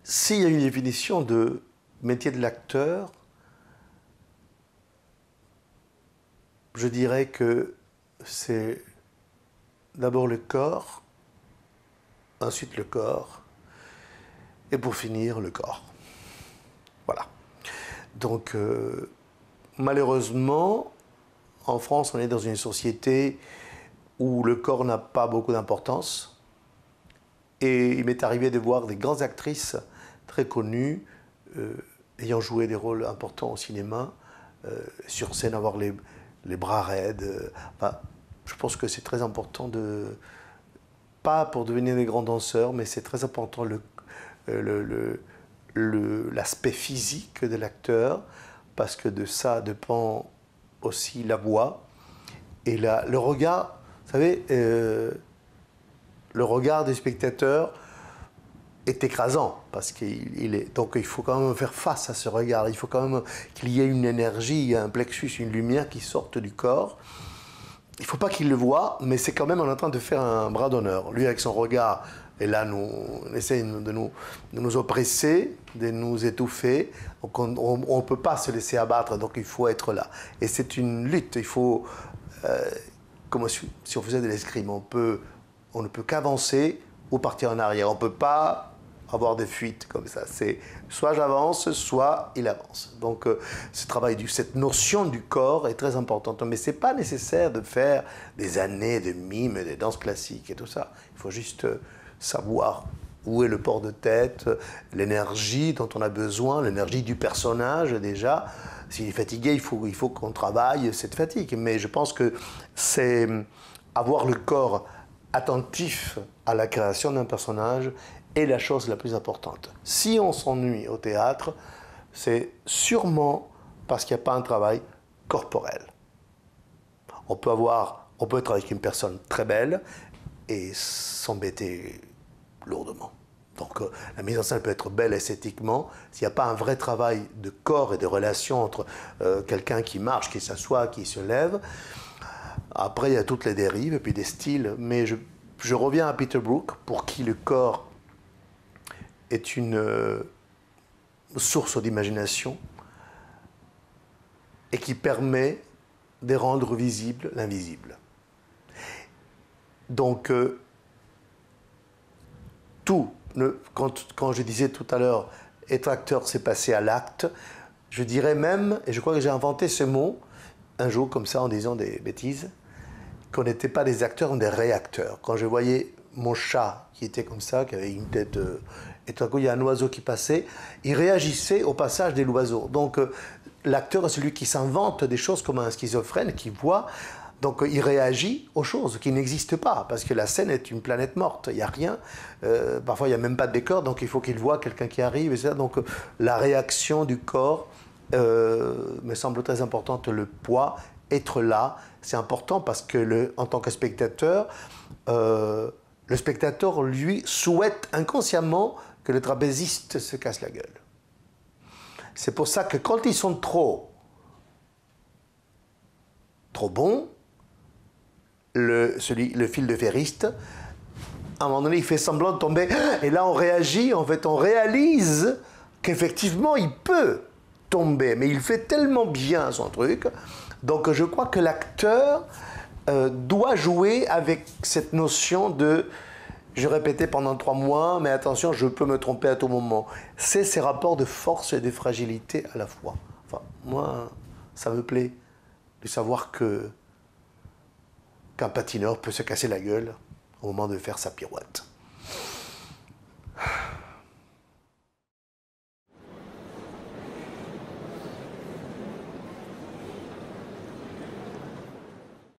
S'il y a une définition de métier de l'acteur, je dirais que c'est d'abord le corps, ensuite le corps, et pour finir, le corps. Voilà. Donc, malheureusement, en France, on est dans une société où le corps n'a pas beaucoup d'importance. Et il m'est arrivé de voir des grandes actrices très connues, ayant joué des rôles importants au cinéma, sur scène avoir les bras raides. Enfin, je pense que c'est très important de... Pas pour devenir des grands danseurs, mais c'est très important l'aspect physique de l'acteur, parce que de ça dépend aussi la voix et le regard. Vous savez, le regard des spectateurs est écrasant, parce donc il faut quand même faire face à ce regard. Il faut quand même qu'il y ait une énergie, un plexus, une lumière qui sorte du corps. Il ne faut pas qu'il le voie, mais c'est quand même en train de faire un bras d'honneur. Lui, avec son regard, et là, on essaie de nous oppresser, de nous étouffer. Donc on ne peut pas se laisser abattre, donc il faut être là. Et c'est une lutte. Il faut, comme si on faisait de l'escrime, on ne peut qu'avancer ou partir en arrière. On ne peut pas avoir des fuites comme ça. C'est soit j'avance, soit il avance. Donc ce travail, cette notion du corps est très importante. Mais ce n'est pas nécessaire de faire des années de mime, des danses classiques et tout ça. Il faut juste savoir où est le port de tête, l'énergie dont on a besoin, l'énergie du personnage déjà. S'il est fatigué, il faut qu'on travaille cette fatigue. Mais je pense que c'est avoir le corps attentif à la création d'un personnage est la chose la plus importante. Si on s'ennuie au théâtre, c'est sûrement parce qu'il n'y a pas un travail corporel. On peut être avec une personne très belle et s'embêter lourdement. Donc la mise en scène peut être belle esthétiquement. S'il n'y a pas un vrai travail de corps et de relation entre quelqu'un qui marche, qui s'assoit, qui se lève. Après, il y a toutes les dérives et puis des styles. Mais je reviens à Peter Brook, pour qui le corps est une source d'imagination et qui permet de rendre visible l'invisible. Donc, quand je disais tout à l'heure, être acteur, c'est passer à l'acte, je dirais même, et je crois que j'ai inventé ce mot, un jour comme ça en disant des bêtises, qu'on n'était pas des acteurs, mais des réacteurs. Quand je voyais mon chat qui était comme ça, qui avait une tête, et tout à coup il y a un oiseau qui passait, il réagissait au passage de l'oiseau. Donc l'acteur est celui qui s'invente des choses comme un schizophrène, qui voit, donc il réagit aux choses qui n'existent pas, parce que la scène est une planète morte, il n'y a rien, parfois il n'y a même pas de décor, donc il faut qu'il voit quelqu'un qui arrive, etc. Donc la réaction du corps me semble très importante, le poids, être là, c'est important parce que en tant que spectateur, le spectateur, lui, souhaite inconsciemment que le trapéziste se casse la gueule. C'est pour ça que quand ils sont trop bons, le fil de ferriste, à un moment donné, il fait semblant de tomber, et là on réagit, en fait on réalise qu'effectivement il peut tomber, mais il fait tellement bien son truc. Donc je crois que l'acteur doit jouer avec cette notion de « je répétais pendant 3 mois, mais attention, je peux me tromper à tout moment ». C'est ces rapports de force et de fragilité à la fois. Enfin, moi, ça me plaît de savoir qu'un patineur peut se casser la gueule au moment de faire sa pirouette.